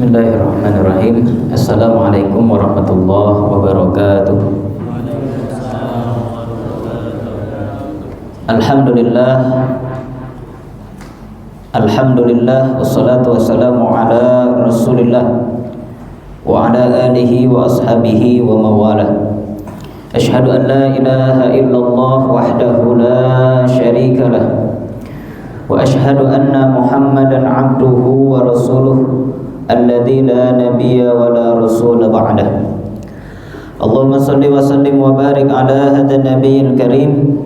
Bismillahirrahmanirrahim. Assalamualaikum warahmatullahi wabarakatuh. Alhamdulillah. Alhamdulillah wassalatu wassalamu ala Rasulillah wa ala alihi wa ashabihi wa mawalah. Asyhadu an la ilaha illallah wahdahu la syarika lah. Wa asyhadu anna Muhammadan abduhu wa rasuluh alladzi la nabiyya wa la rasula ba'dah. Allahumma shalli wa sallim wa barik ala hadzal nabiyil karim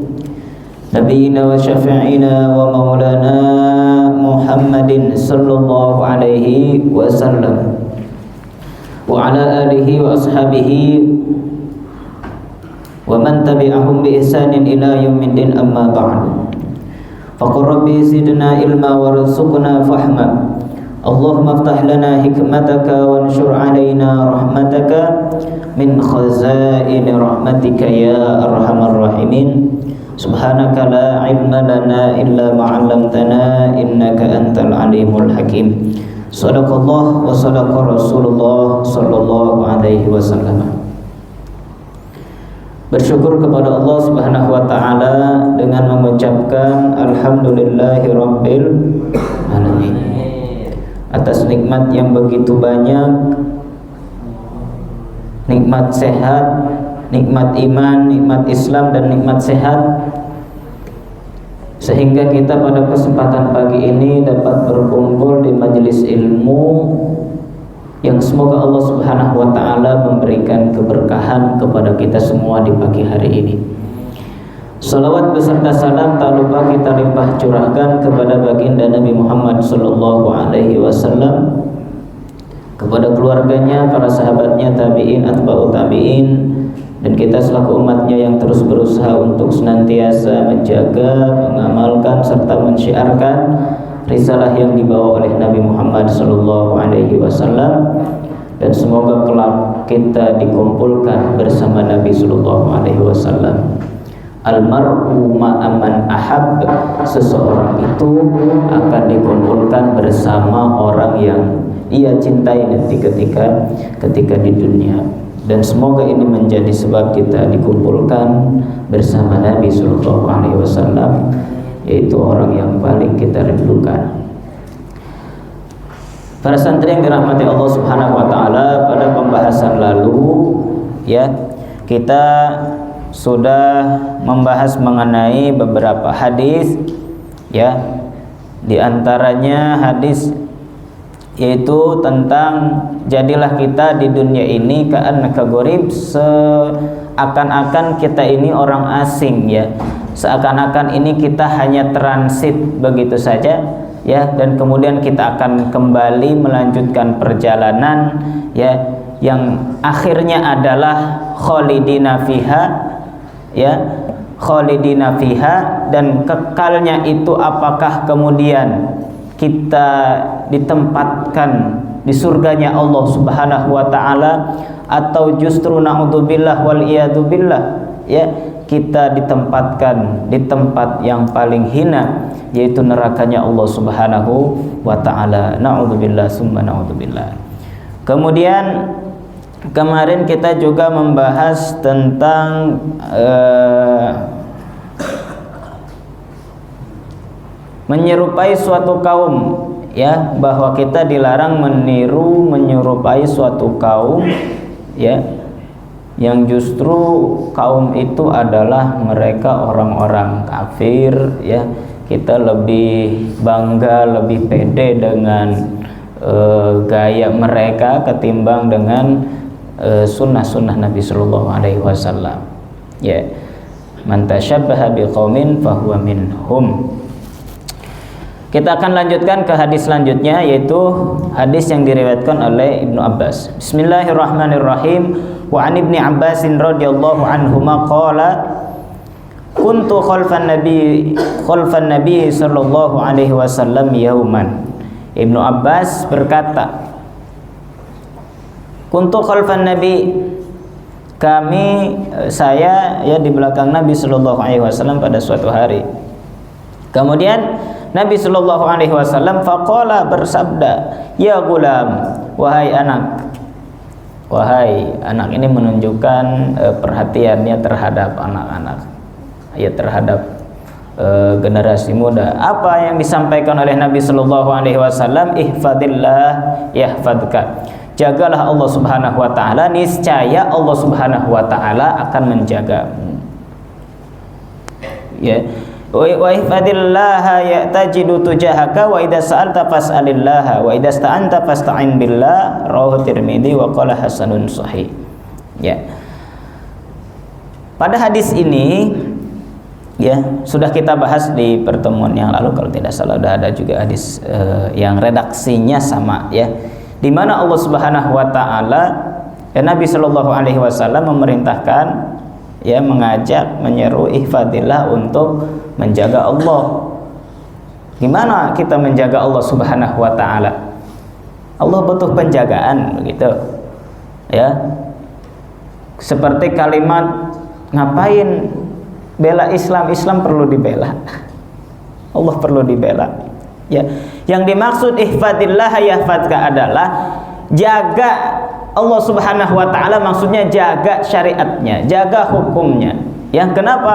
nabiyina wa syafi'ina wa maulana Muhammadin sallallahu alaihi wasallam wa ala alihi wa ashabihi wa man tabi'ahum bi ihsanin ila yaumiddin, amma ba'd. Faqur rabbi zidna ilma warzuqna fahma. Allahumma aftah lana hikmataka wanshur alaina rahmataka min khazaini rahmatika ya arhamar rahimin. Subhanaka la ilma lana illa ma 'allamtana innaka antal alimul hakim. Shadaqallah wa shadaqa Rasulullah sallallahu alaihi wasallam. Bersyukur kepada Allah Subhanahu wa taala dengan mengucapkan alhamdulillahirabbil alamin atas nikmat yang begitu banyak, nikmat sehat, nikmat iman, nikmat Islam dan nikmat sehat, sehingga kita pada kesempatan pagi ini dapat berkumpul di majelis ilmu yang semoga Allah Subhanahu wa taala memberikan keberkahan kepada kita semua di pagi hari ini. Salawat beserta salam tak lupa kita limpah curahkan kepada baginda Nabi Muhammad sallallahu alaihi wasallam, kepada keluarganya, para sahabatnya, tabi'in, atba'ut tabi'in, dan kita selaku umatnya yang terus berusaha untuk senantiasa menjaga, mengamalkan serta mensyiarkan risalah yang dibawa oleh Nabi Muhammad sallallahu alaihi wasallam, dan semoga kelak kita dikumpulkan bersama Nabi sallallahu alaihi wasallam. Almar'u ma'aman ahab, seseorang itu akan dikumpulkan bersama orang yang ia cintai nanti ketika di dunia. Dan semoga ini menjadi sebab kita dikumpulkan bersama Nabi sallallahu alaihi wasallam, yaitu orang yang paling kita rindukan. Para santri yang dirahmati Allah Subhanahu wa taala, pada pembahasan lalu ya, kita sudah membahas mengenai beberapa hadis ya. Di antaranya hadis yaitu tentang jadilah kita di dunia ini ka'annaka gharib, seakan-akan kita ini orang asing ya. Seakan-akan ini kita hanya transit begitu saja ya, dan kemudian kita akan kembali melanjutkan perjalanan ya, yang akhirnya adalah khalidina fiha ya, khalidina fiha, dan kekalnya itu apakah kemudian kita ditempatkan di surganya Allah Subhanahu wa taala, atau justru naudzubillah wal iyadzubillah ya, kita ditempatkan di tempat yang paling hina, yaitu nerakanya Allah Subhanahu wa taala. Naudzubillah summa naudzubillah. Kemudian kemarin kita juga membahas tentang menyerupai suatu kaum ya, bahwa kita dilarang meniru menyerupai suatu kaum ya, yang justru kaum itu adalah mereka orang-orang kafir ya. Kita lebih bangga, lebih pede dengan gaya mereka ketimbang dengan sunnah-sunnah Nabi sallallahu alaihi wasallam ya. Man tasyabbaha biqaumin fahuwa minhum. Kita akan lanjutkan ke hadis selanjutnya, yaitu hadis yang diriwayatkan oleh Ibnu Abbas. Bismillahirrahmanirrahim. Wa an Ibni Abbasin radhiyallahu anhuma qala kuntu khalfan nabi sallallahu alaihi wasallam yauman. Ibnu Abbas berkata, kuntu khalfan nabi, saya ya di belakang Nabi sallallahu alaihi wasallam pada suatu hari. Kemudian Nabi sallallahu alaihi wasallam faqala bersabda, "Ya gulam, wahai anak." Wahai anak ini menunjukkan perhatiannya terhadap anak-anak, ya terhadap generasi muda. Apa yang disampaikan oleh Nabi sallallahu alaihi wasallam, ihfadillah yahfadka. Jagalah Allah Subhanahu wa taala, niscaya Allah Subhanahu wa taala akan menjagamu. Ya. Wa ihfadillaha ya'tajidu tujahaka wa idza sa'alta fas'alillaha wa idza sta'anta fasta'in billah, rawahu Tirmidzi wa qala hasanun sahih. Ya. Pada hadis ini ya sudah kita bahas di pertemuan yang lalu kalau tidak salah, ada juga hadis yang redaksinya sama ya, di mana Allah Subhanahu wa taala Nabi sallallahu alaihi wasallam memerintahkan ya, mengajak, menyeru ihfadillah untuk menjaga Allah. Gimana kita menjaga Allah Subhanahu wa taala? Allah butuh penjagaan begitu. Ya. Seperti kalimat ngapain bela Islam? Islam perlu dibela. Allah perlu dibela. Ya. Yang dimaksud ihfadillah yahfadka adalah jaga Allah Subhanahu wa taala, maksudnya jaga syariatnya, jaga hukumnya. Yang kenapa?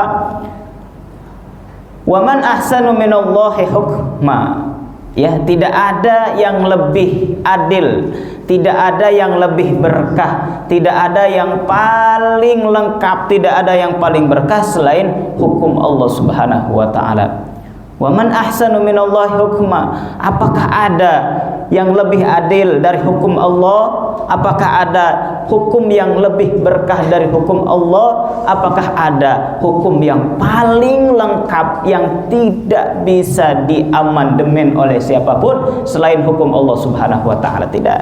Wa man ahsanu minallahi hukma. Ya, tidak ada yang lebih adil, tidak ada yang lebih berkah, tidak ada yang paling lengkap, tidak ada yang paling berkah selain hukum Allah Subhanahu wa taala. Wa man ahsanu minallahi hukma. Apakah ada yang lebih adil dari hukum Allah? Apakah ada hukum yang lebih berkah dari hukum Allah? Apakah ada hukum yang paling lengkap yang tidak bisa diamandemen oleh siapapun selain hukum Allah Subhanahu wa taala? Tidak.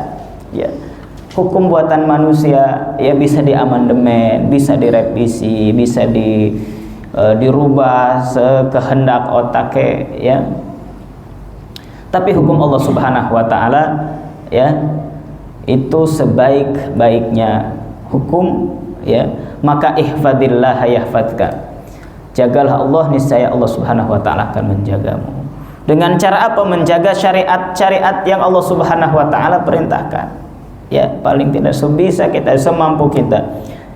Ya. Hukum buatan manusia ya bisa diamandemen, bisa direvisi, bisa dirubah sekehendak otaknya ya. Tapi hukum Allah Subhanahu wa taala ya itu sebaik-baiknya hukum ya, maka ihfadillah yahfadka. Jagalah Allah, niscaya Allah Subhanahu wa taala akan menjagamu. Dengan cara apa menjaga syariat-syariat yang Allah Subhanahu wa taala perintahkan? Ya, paling tidak sebisa kita, semampu kita.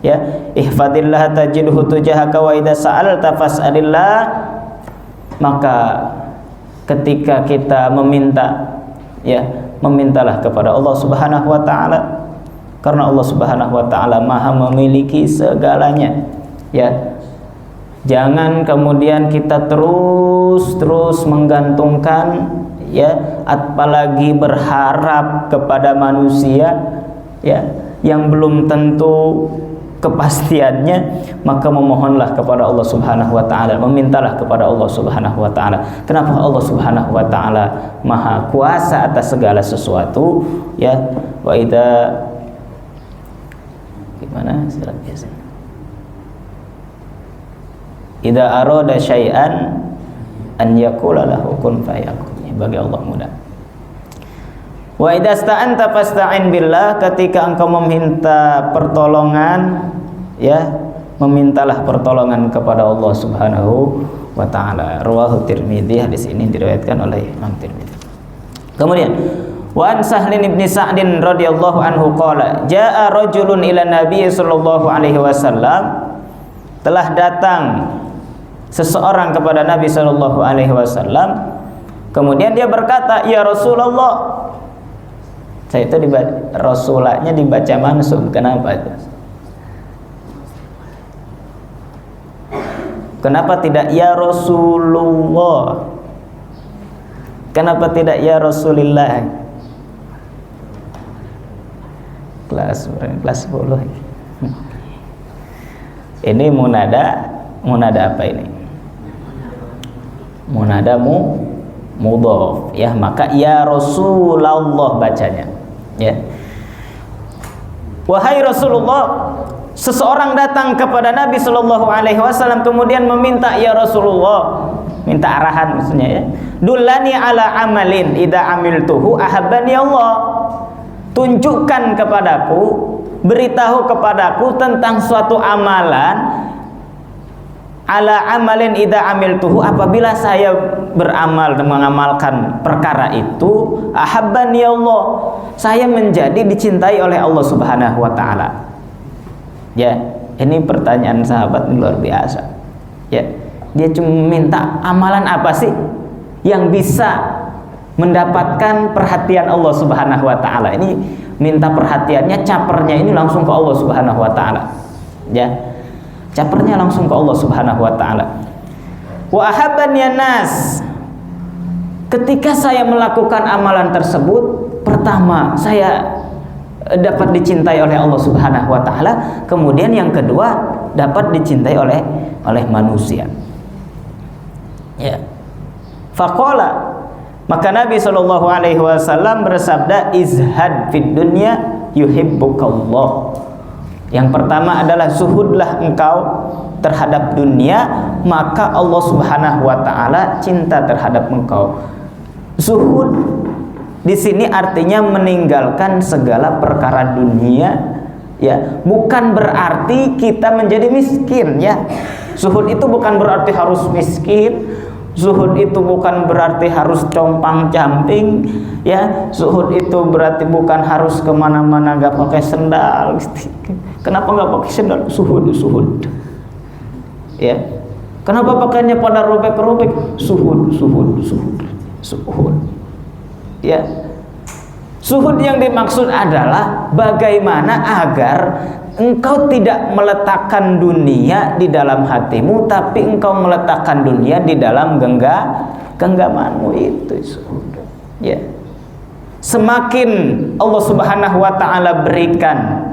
Ya, ihfadillah tajidhu tujahaka wa idza sa'alta fas'alillah. Maka ketika kita meminta ya, memintalah kepada Allah Subhanahu wa taala, karena Allah Subhanahu wa taala Maha memiliki segalanya. Ya. Jangan kemudian kita terus menggantungkan ya, apalagi berharap kepada manusia ya yang belum tentu kepastiannya, maka memohonlah kepada Allah Subhanahu wa taala, memintalah kepada Allah Subhanahu wa taala. Kenapa? Allah Subhanahu wa taala Maha kuasa atas segala sesuatu ya. Wa idza gimana surat biasa? Idza arada syai'an an yaqula lahu kun fayakun. Bagi Allah mudah. Wa idza sta'anta fasta'in billah, ketika engkau meminta pertolongan ya, memintalah pertolongan kepada Allah Subhanahu wa taala. Rawahu Tirmidzi, hadis ini diriwayatkan oleh Imam Tirmidzi. Kemudian wa an Sahlin bin Sa'din radhiyallahu anhu qala jaa rajulun ila Nabi sallallahu alaihi wasallam, telah datang seseorang kepada Nabi sallallahu alaihi wasallam, kemudian dia berkata, "Ya Rasulullah." Saya itu Rasulahnya dibaca mansub. Kenapa itu? Kenapa tidak ya Rasulullah? Kenapa tidak ya Rasulillah? Kelas 10. Ini munada apa ini? Munada mudhof ya, maka ya Rasulullah bacanya ya. Wahai Rasulullah, seseorang datang kepada Nabi sallallahu alaihi wasallam kemudian meminta, ya Rasulullah, minta arahan maksudnya ya. Dullani ala amalin idza amiltuhu ahabbani Allah. Tunjukkan kepadaku, beritahu kepadaku tentang suatu amalan, ala amalin idza amiltuhu, apabila saya beramal dan mengamalkan perkara itu, ahabbani Allah, saya menjadi dicintai oleh Allah Subhanahu wa taala. Ya, ini pertanyaan sahabat luar biasa. Ya, dia cuma minta amalan apa sih yang bisa mendapatkan perhatian Allah Subhanahu wa taala. Ini minta perhatiannya, capernya ini langsung ke Allah Subhanahu wa taala. Ya. Capernya langsung ke Allah Subhanahu wa taala. Wa ahabban nas. Ketika saya melakukan amalan tersebut, pertama saya dapat dicintai oleh Allah Subhanahu wa taala, kemudian yang kedua dapat dicintai oleh manusia. Ya. Faqala, maka Nabi sallallahu alaihi wasallam bersabda, izhad fid dunya yuhibbukallah. Yang pertama adalah zuhudlah engkau terhadap dunia, maka Allah Subhanahu wa taala cinta terhadap engkau. Zuhud di sini artinya meninggalkan segala perkara dunia, ya. Bukan berarti kita menjadi miskin, ya. Zuhud itu bukan berarti harus miskin. Zuhud itu bukan berarti harus compang-camping, ya. Zuhud itu berarti bukan harus kemana-mana gak pakai sendal. Kenapa gak pakai sendal? Zuhud. Ya. Kenapa pakainya pada robek-robek? Zuhud. Ya. Zuhud yang dimaksud adalah bagaimana agar engkau tidak meletakkan dunia di dalam hatimu, tapi engkau meletakkan dunia di dalam genggamanmu. Itu sudah. Ya. Semakin Allah Subhanahu wa taala berikan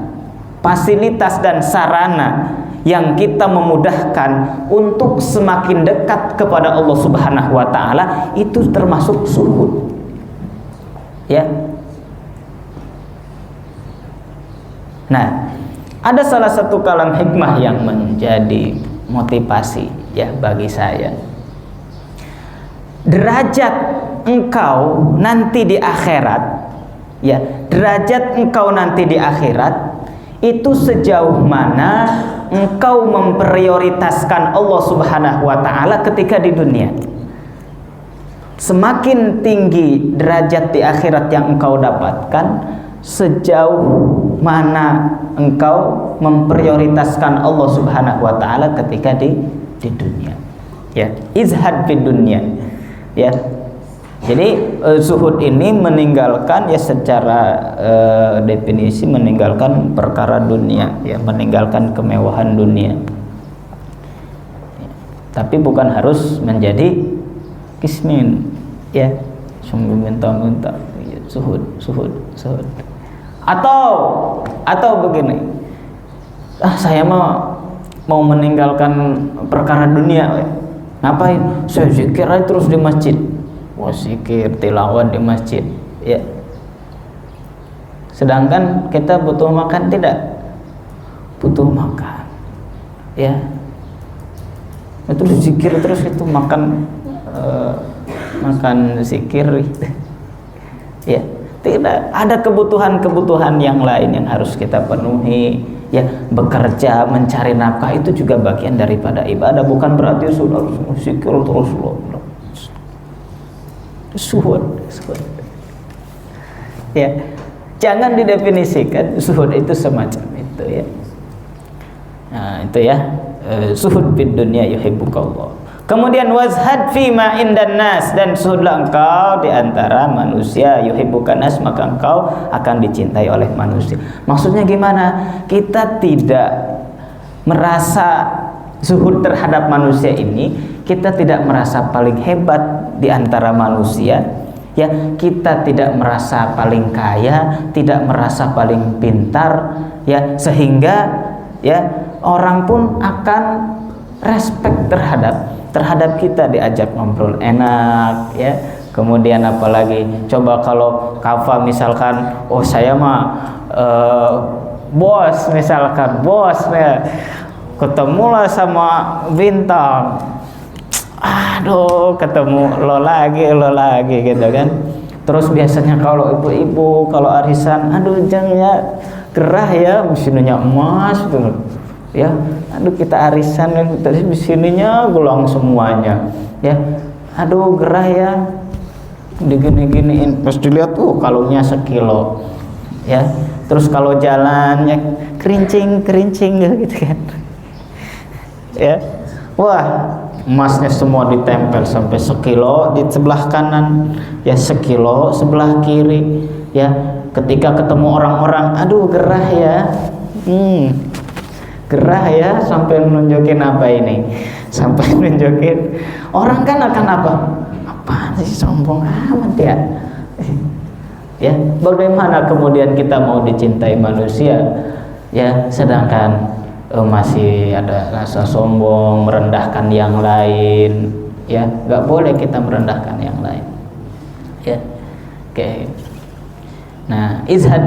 fasilitas dan sarana yang kita memudahkan untuk semakin dekat kepada Allah Subhanahu wa taala, itu termasuk zuhud. Ya. Nah, ada salah satu kalam hikmah yang menjadi motivasi, ya, bagi saya. Derajat engkau nanti di akhirat, ya, derajat engkau nanti di akhirat itu sejauh mana engkau memprioritaskan Allah Subhanahu wa taala ketika di dunia. Semakin tinggi derajat di akhirat yang engkau dapatkan, sejauh mana engkau memprioritaskan Allah Subhanahu wa taala ketika di dunia. Ya, izhad fid dunya. Ya. Jadi zuhud ini meninggalkan, ya, secara definisi meninggalkan perkara dunia, ya, meninggalkan kemewahan dunia. Tapi bukan harus menjadi kismin, ya, sungguh minta-minta, ya, zuhud. Atau begini, saya mau meninggalkan perkara dunia, ngapain? Saya zikir aja terus di masjid. Wah, zikir, tilawat di masjid, ya. Sedangkan kita butuh makan, tidak? Butuh makan, ya. Terus zikir terus itu makan zikir, ya. Tidak, ada kebutuhan-kebutuhan yang lain yang harus kita penuhi, ya. Bekerja, mencari nafkah itu juga bagian daripada ibadah, bukan berarti sudah zikir terus zuhud. Ya, jangan didefinisikan zuhud itu semacam itu, ya. Nah, itu, ya, zuhud fid dunya yuhibbukallah. Kemudian wazhad fima indan nas, dan zuhudlah engkau di antara manusia, yuhibbukan nas, maka engkau akan dicintai oleh manusia. Maksudnya gimana? Kita tidak merasa zuhud terhadap manusia ini, kita tidak merasa paling hebat di antara manusia, ya. Kita tidak merasa paling kaya, tidak merasa paling pintar, ya, sehingga, ya, orang pun akan respect terhadap kita, diajak ngobrol enak, ya. Kemudian apalagi coba kalau Kafa misalkan, oh saya mah bos, misalkan bos, ya, ketemulah sama Bintang, aduh, ketemu lo lagi gitu kan. Terus biasanya kalau ibu-ibu kalau arisan, aduh, jangan, ya, gerah, ya, mesinnya emas tuh, ya, aduh kita arisan tadi di sininya gulang semuanya, ya, aduh gerah ya, digini-giniin, terus dilihat tuh kalungnya sekilo, ya, terus kalau jalannya kerincing gitu kan, ya, wah emasnya semua ditempel sampai sekilo di sebelah kanan, ya sekilo sebelah kiri, ya, ketika ketemu orang-orang, aduh gerah ya. Gerah ya, sampai nunjukin apa ini? Sampai nunjukin orang kan akan apa? Apaan sih, sombong amat ya? Ya, bagaimana kemudian kita mau dicintai manusia? Ya, sedangkan masih ada rasa sombong, merendahkan yang lain. Ya, nggak boleh kita merendahkan yang lain. Ya, oke. Nah, izhad.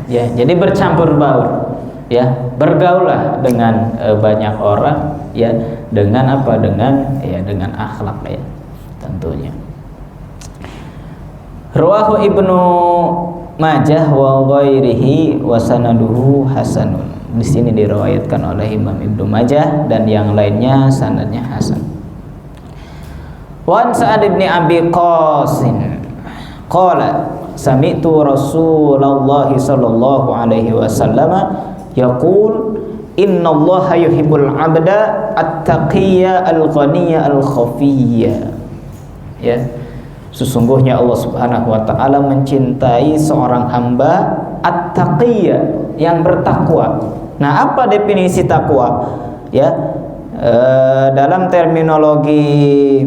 Ya, jadi bercampur baur. Ya, bergaullah dengan banyak orang, ya, dengan apa? Dengan akhlak, ya, tentunya. Rawahu Ibnu Majah wa ghairihi wa sanaduhu hasanun. Di sini diriwayatkan oleh Imam Ibnu Majah dan yang lainnya sanadnya hasan. Wa Sa'ad bin Abi Qasim qala sami'tu Rasulullah sallallahu alaihi wasallam yaqul innallaha yuhibbul 'abda at-taqiyya al-ghaniyya al-khafiyya. Ya, sesungguhnya Allah Subhanahu wa taala mencintai seorang hamba at-taqiyya, yang bertakwa. Nah, apa definisi takwa? Ya, dalam terminologi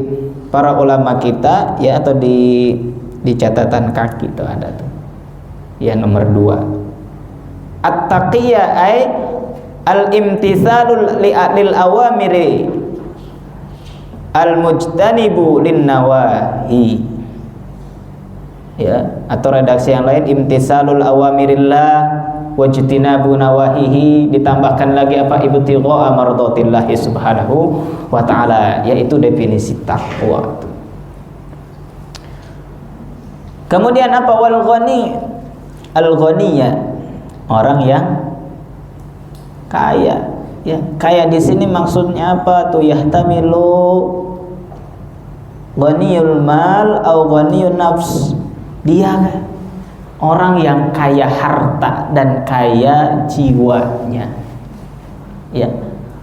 para ulama kita, ya, atau di catatan kaki itu ada tuh. Ya, nomor 2. At-taqiyya ay al-imtithalul lil awamiri al-mujtanibu lin nawahi. Ya, atau redaksi yang lain imtithalul awamirillah wajtinabu nawahihi, ditambahkan lagi apa? Ibtigha'a mardhatillah subhanahu wa ta'ala, yaitu definisi takwa. Kemudian apa? Wal ghani, al-ghaniyya, orang yang kaya, ya. Kaya di sini maksudnya apa tuh? Yahtamilu ghaniyul mal au ghaniyun nafs. Dia orang yang kaya harta dan kaya jiwanya. Ya,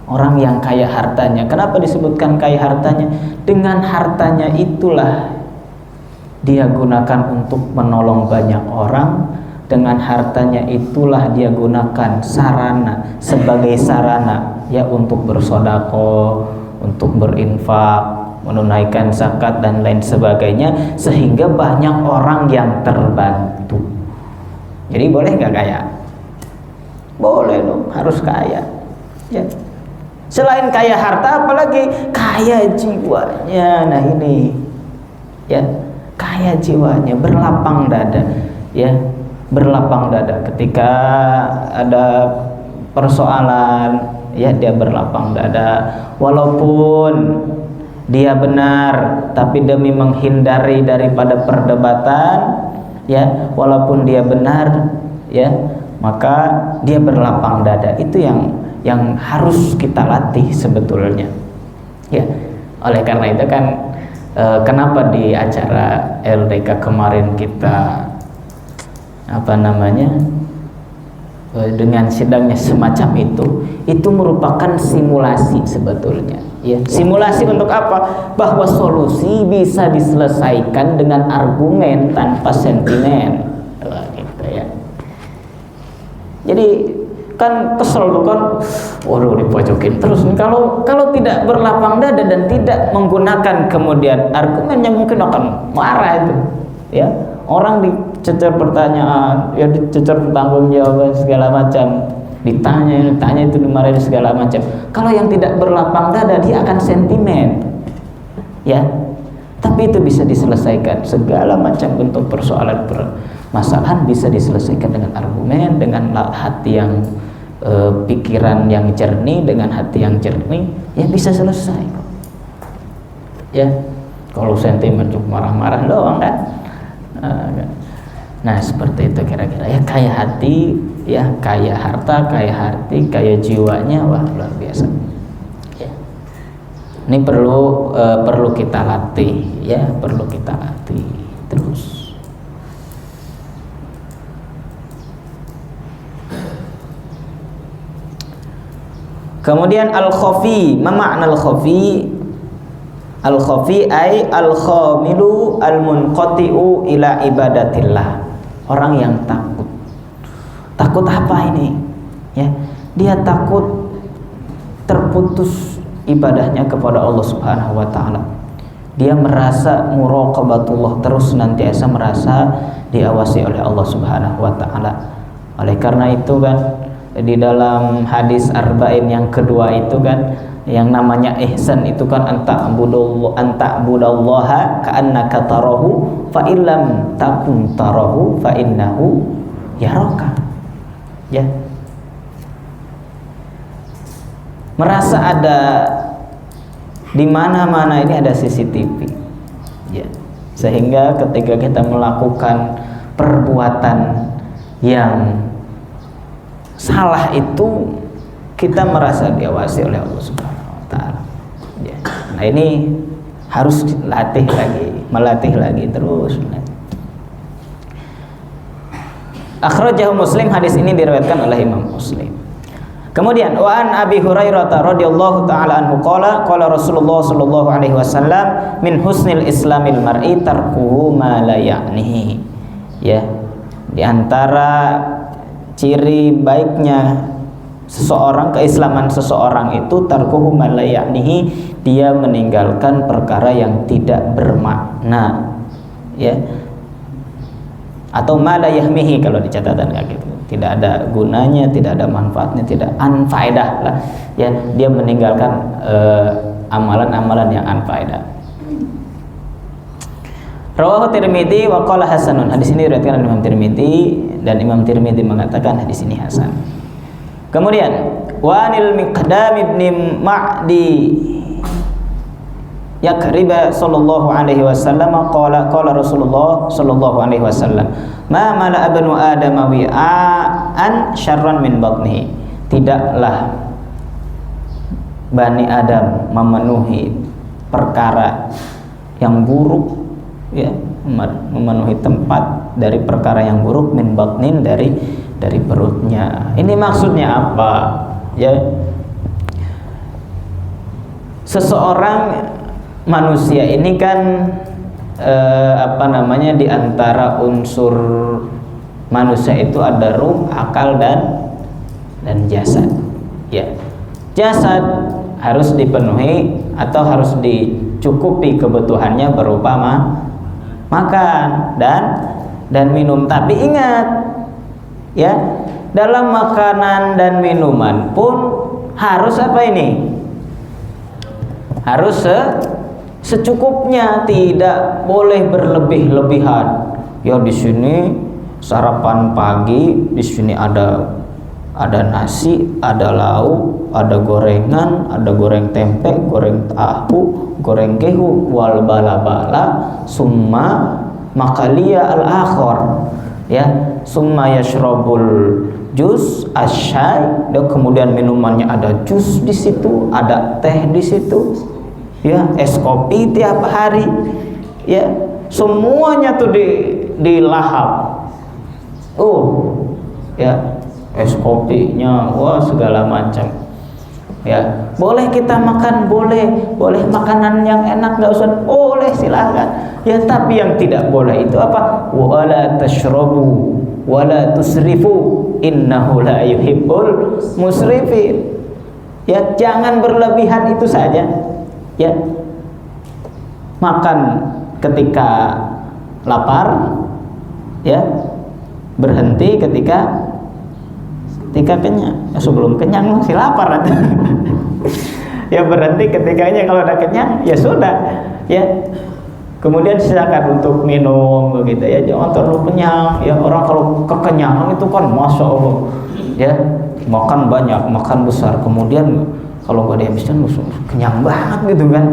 orang yang kaya hartanya. Kenapa disebutkan kaya hartanya? Dengan hartanya itulah dia gunakan untuk menolong banyak orang. Dengan hartanya itulah dia gunakan sebagai sarana, ya, untuk bersedekah, untuk berinfak, menunaikan zakat dan lain sebagainya, sehingga banyak orang yang terbantu. Jadi boleh nggak kaya? Boleh dong, harus kaya. Ya. Selain kaya harta, apalagi kaya jiwanya. Nah ini, ya, kaya jiwanya, berlapang dada, ya. Berlapang dada ketika ada persoalan, ya, dia berlapang dada walaupun dia benar, tapi demi menghindari daripada perdebatan, ya, walaupun dia benar, ya, maka dia berlapang dada. Itu yang harus kita latih sebetulnya, ya. Oleh karena itu kan kenapa di acara LDK kemarin kita dengan sidangnya semacam itu merupakan simulasi sebetulnya, ya. Simulasi untuk apa? Bahwa solusi bisa diselesaikan dengan argumen tanpa sentimen, gitu, ya. Jadi kan kesel tuh kan, waduh, dipojokin terus nih. Kalau tidak berlapang dada dan tidak menggunakan kemudian argumennya, mungkin akan marah itu, ya. Orang dicecer pertanyaan, ya, dicecer pertanggungjawaban segala macam, ditanya itu, dimarahin segala macam. Kalau yang tidak berlapang dada, dia akan sentimen, ya. Tapi itu bisa diselesaikan, segala macam bentuk persoalan permasalahan bisa diselesaikan dengan argumen, dengan hati yang pikiran yang jernih, dengan hati yang jernih, ya, bisa selesai, ya. Kalau sentimen cuma marah-marah doang kan. Nah, seperti itu kira-kira, ya. Kaya hati, ya, kaya harta, kaya hati, kaya jiwanya, wah luar biasa. Ya. Ini perlu kita latih, ya, perlu kita latih terus. Kemudian al-khafi, ma makna al-khafi? Al-khafi ay al-khamilu al-munqati'u ila ibadatillah. Orang yang takut. Takut apa ini? Ya, dia takut terputus ibadahnya kepada Allah Subhanahu wa taala. Dia merasa muraqabatullah, terus senantiasa merasa diawasi oleh Allah Subhanahu wa taala. Oleh karena itu kan di dalam hadis arba'in yang kedua itu kan, yang namanya ihsan itu kan anta'budallaha ka'annaka tarahu fa illam takun tarahu fa innahu yaraka. Ya. Merasa ada di mana-mana ini ada CCTV. Ya. Sehingga ketika kita melakukan perbuatan yang salah itu kita merasa diawasi oleh Allah Subhanahu wa taala. Ya. Nah, ini harus dilatih lagi, melatih lagi terus. Akhrajahu Muslim, hadis ini diriwayatkan oleh Imam Muslim. Kemudian wa an Abi Hurairah radhiyallahu taala anhu qala Rasulullah sallallahu alaihi wasallam min husnil islamil mar'i tarkuhu ma la ya'nihi. Ya. Di antara ciri baiknya seseorang, keislaman seseorang itu tarkuhu ma la ya'nihi, dia meninggalkan perkara yang tidak bermakna, ya, atau ma la yahmihi kalau di catatan kayak gitu, tidak ada gunanya, tidak ada manfaatnya, tidak anfaedah lah, ya, dia meninggalkan amalan-amalan yang anfaedah. Rawahu Tirmidzi wa qala hasanun. Hadis ini diriwayatkan oleh Imam Tirmidzi dan Imam Tirmidzi mengatakan hadis ini hasan. Kemudian wa anil Miqdam ibn Ma'di Yakriba sallallahu alaihi wasallam qala Rasulullah sallallahu alaihi wasallam ma mala abnu adam wi'an syarran min batnihi. Tidaklah Bani Adam memenuhi perkara yang buruk, ya, memenuhi tempat dari perkara yang buruk min batnin, dari perutnya. Ini maksudnya apa? Ya, seseorang manusia ini kan di antara unsur manusia itu ada ruh, akal dan jasad. Ya, jasad harus dipenuhi atau harus dicukupi kebutuhannya berupa makan dan minum. Tapi ingat, ya, dalam makanan dan minuman pun harus apa ini? Harus secukupnya, tidak boleh berlebih-lebihan. Ya, di sini sarapan pagi, di sini ada nasi, ada lauk, ada gorengan, ada goreng tempe, goreng tahu, goreng kehu, wal bala-bala, summa makalia al-akhir, ya, summa yashrabul jus asyai, dan kemudian minumannya ada jus di situ, ada teh di situ, ya, es kopi tiap hari, ya, semuanya tuh dilahap. Ya, es kopinya, wah, segala macam. Ya, boleh kita makan, boleh makanan yang enak, nggak usah, boleh, silahkan. Ya, tapi yang tidak boleh itu apa? Wala tashrabu wala tusrifu innahu la yuhibbul musrifin. Ya, jangan berlebihan, itu saja. Ya, makan ketika lapar, ya, berhenti ketika kenyang. Ya, sebelum kenyang masih lapar. Ya, berhenti ketikanya kalau udah kenyang, ya sudah, ya. Kemudian silakan untuk minum begitu, ya, jangan terlalu kenyang. Ya, orang kalau kekenyangan itu kan masya Allah, ya, makan banyak, makan besar, kemudian kalau nggak dihabiskan kenyang banget gitu kan.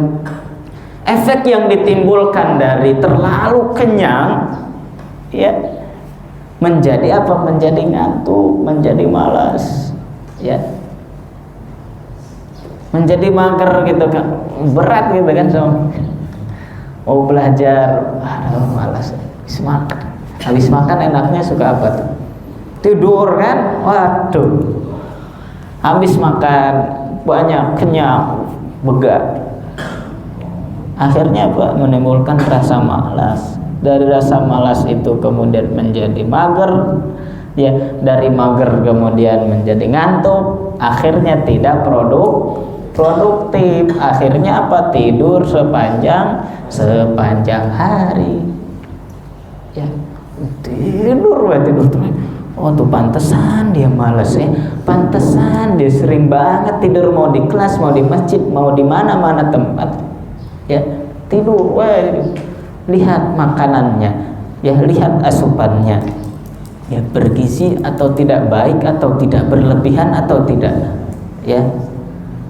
Efek yang ditimbulkan dari terlalu kenyang, ya, menjadi apa? Menjadi ngantuk, menjadi malas, ya, menjadi mager gitu kan, berat gitu kan, mau belajar, aduh malas, habis makan enaknya suka apa tuh? Tidur kan, waduh, habis makan banyak, kenyang, begah, akhirnya apa? Menimbulkan rasa malas. Dari rasa malas itu kemudian menjadi mager, ya, dari mager kemudian menjadi ngantuk, akhirnya tidak produktif, akhirnya apa? Tidur sepanjang hari, ya, tidur terus. Oh tuh pantesan dia malas ya, pantesan dia sering banget tidur, mau di kelas, mau di masjid, mau di mana-mana tempat, ya, tidur. Wah, lihat makanannya, ya, lihat asupannya, ya, bergizi atau tidak, baik atau tidak, berlebihan atau tidak, ya.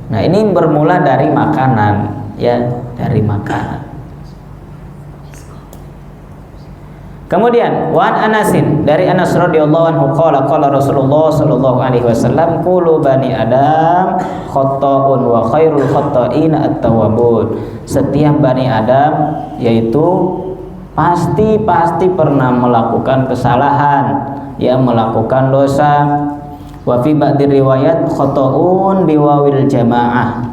Nah, ini bermula dari makanan, ya, dari makanan. Kemudian wan Anasin, dari Anas radhiyallahu anhu qala Rasulullah sallallahu alaihi wasallam qulu bani Adam khata'un wa khairul khata'in at-tawwabun. Setiap bani Adam yaitu pasti pernah melakukan kesalahan, ya, melakukan dosa. Wa fi ba'di riwayat khata'un biwawil jamaah.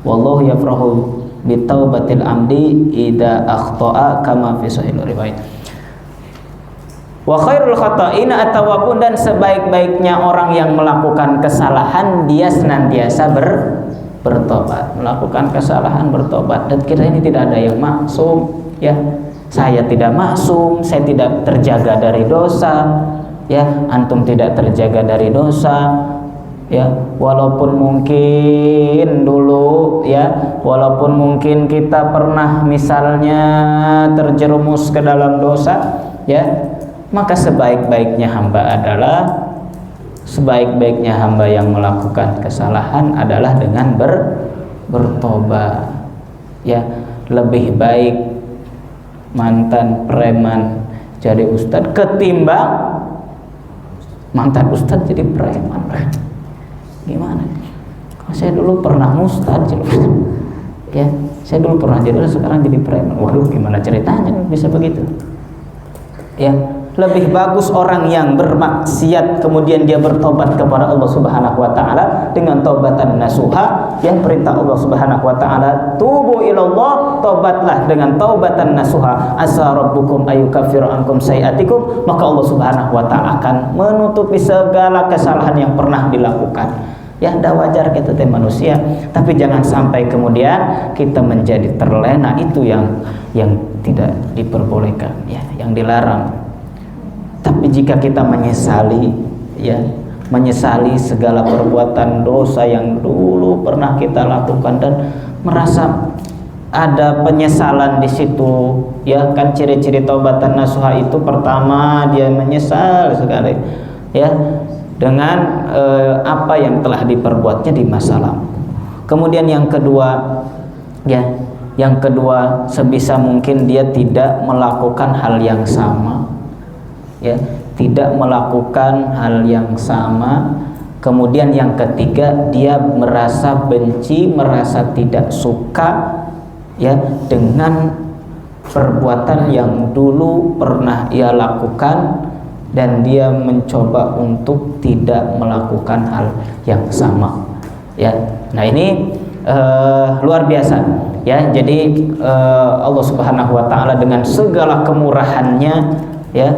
Wallahu yafrahu bitaubatil amdi idza akhta'a kama fi sahih riwayat. Wa khairul khata'ina at-tawwabun, dan sebaik-baiknya orang yang melakukan kesalahan dia senantiasa bertobat, melakukan kesalahan bertobat. Dan kita ini tidak ada yang maksum, ya. Saya tidak maksum, saya tidak terjaga dari dosa, ya. Antum tidak terjaga dari dosa, ya. Walaupun mungkin dulu, ya, walaupun mungkin kita pernah misalnya terjerumus ke dalam dosa, ya, maka sebaik-baiknya hamba yang melakukan kesalahan adalah dengan bertobat, ya. Lebih baik mantan preman jadi ustadz ketimbang mantan ustadz jadi preman. Gimana? Saya dulu pernah ustadz, ya, saya dulu pernah jadi, sekarang jadi preman. Waduh, gimana ceritanya bisa begitu? Ya, lebih bagus orang yang bermaksiat kemudian dia bertobat kepada Allah Subhanahu wa taala dengan taubatan nasuha, yang perintah Allah Subhanahu wa taala, tubu ilallah, tobatlah dengan taubatan nasuha, asa rabbukum ayyukaffiru ankum sayiatikum, maka Allah Subhanahu wa taala akan menutupi segala kesalahan yang pernah dilakukan. Ya, dah wajar kita teh manusia, tapi jangan sampai kemudian kita menjadi terlena, itu yang tidak diperbolehkan, ya, yang dilarang. Tapi jika kita menyesali, ya, menyesali segala perbuatan dosa yang dulu pernah kita lakukan dan merasa ada penyesalan di situ, ya, kan ciri-ciri taubatan nasuha itu pertama dia menyesal sekali, ya, dengan apa yang telah diperbuatnya di masa lalu. Kemudian yang kedua, ya, yang kedua sebisa mungkin dia tidak melakukan hal yang sama, ya, tidak melakukan hal yang sama. Kemudian yang ketiga, dia merasa benci, merasa tidak suka, ya, dengan perbuatan yang dulu pernah ia lakukan, dan dia mencoba untuk tidak melakukan hal yang sama, ya. Nah, ini luar biasa, ya. Jadi Allah Subhanahu wa taala dengan segala kemurahannya, ya,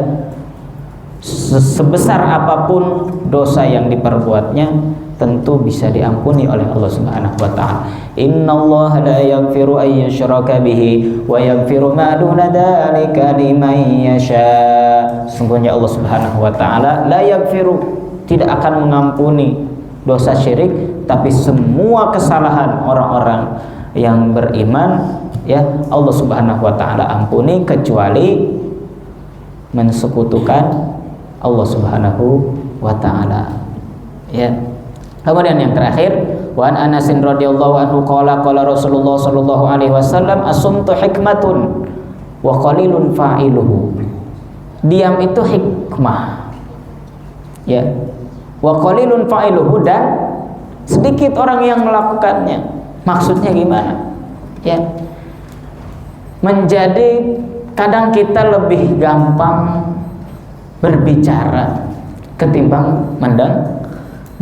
sebesar apapun dosa yang diperbuatnya tentu bisa diampuni oleh Allah Subhanahu wa taala. Innallaha la yaghfiru an yushraka bihi wa yaghfiru ma duna dzalika liman yasha. Sungguhnya Allah Subhanahu wa taala la yaghfiru, tidak akan mengampuni dosa syirik, tapi semua kesalahan orang-orang yang beriman, ya, Allah Subhanahu wa taala ampuni, kecuali mensekutukan Allah Subhanahu wa taala, ya. Kemudian yang terakhir, wa an Anasin radhiyallahu anhu qala Rasulullah sallallahu alaihi wasallam, asumtu hikmatun wa qalilun fa'iluhu. diam itu hikmah, ya. Wa qalilun fa'iluhu, dan sedikit orang yang melakukannya. Maksudnya gimana? Ya, menjadi kadang kita lebih gampang berbicara ketimbang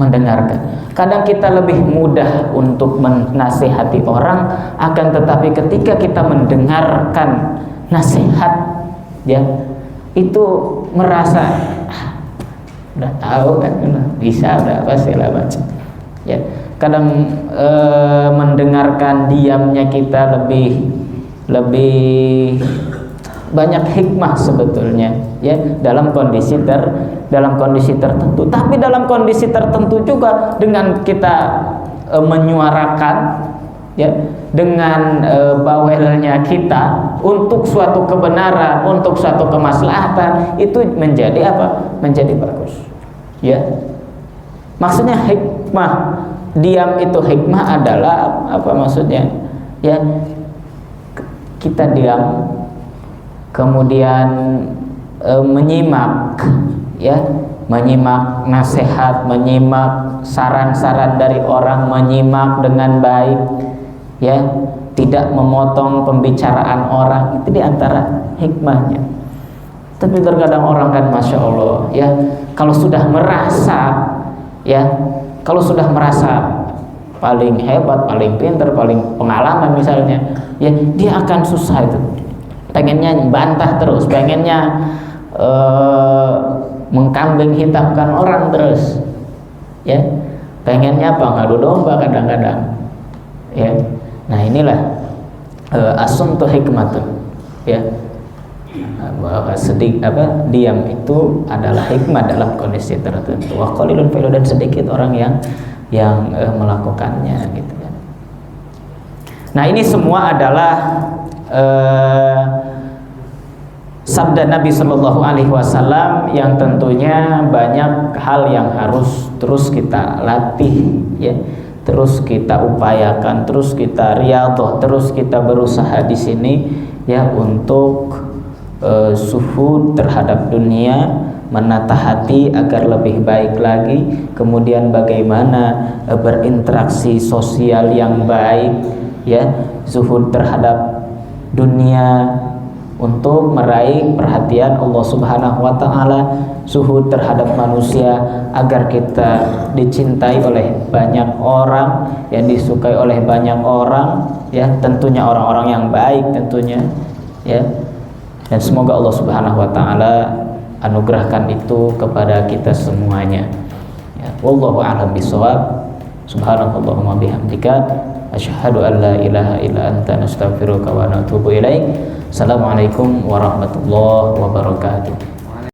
mendengarkan. Kadang kita lebih mudah untuk menasihati orang, akan tetapi ketika kita mendengarkan nasihat, ya, itu merasa udah tahu kan, bisa, udah apa segala macam. Ya, kadang mendengarkan diamnya kita lebih banyak hikmah sebetulnya, ya, dalam kondisi tertentu. Tapi dalam kondisi tertentu juga dengan kita menyuarakan, ya, dengan bawelnya kita untuk suatu kebenaran, untuk suatu kemaslahatan, itu menjadi apa? Menjadi bagus, ya. Maksudnya hikmah, diam itu hikmah adalah apa maksudnya? Ya, kita diam, kemudian menyimak, ya, menyimak nasihat, menyimak saran-saran dari orang, menyimak dengan baik, ya, tidak memotong pembicaraan orang, itu diantara hikmahnya. Tapi terkadang orang kan, masya Allah, ya, kalau sudah merasa, ya, kalau sudah merasa paling hebat, paling pintar, paling pengalaman misalnya, ya, dia akan susah itu, pengennya bantah terus, pengennya mengkambing hitamkan orang terus, ya, pengennya apa? Ngadu domba kadang-kadang, ya. Nah, inilah as-sumtu hikmatun, ya, bahwa diam itu adalah hikmah dalam kondisi tertentu. Wa qalilun fa'iluhu, dan sedikit orang yang melakukannya, gitu kan. Nah, ini semua adalah sabda Nabi Shallallahu Alaihi Wasallam yang tentunya banyak hal yang harus terus kita latih, ya, terus kita upayakan, terus kita riyadhah, terus kita berusaha di sini, ya, untuk suhud terhadap dunia, menata hati agar lebih baik lagi, kemudian bagaimana berinteraksi sosial yang baik, ya, zuhud terhadap dunia untuk meraih perhatian Allah Subhanahu wa taala, zuhud terhadap manusia agar kita dicintai oleh banyak orang, yang disukai oleh banyak orang, ya, tentunya orang-orang yang baik tentunya, ya. Dan semoga Allah Subhanahu wa taala anugerahkan itu kepada kita semuanya, ya. Wallahu a'lam bishawab. Subhanakallahumma bihamdika asyhadu an la ilaha illa anta nastaghfiruka wa natubu ilaik. Assalamualaikum warahmatullahi wabarakatuh.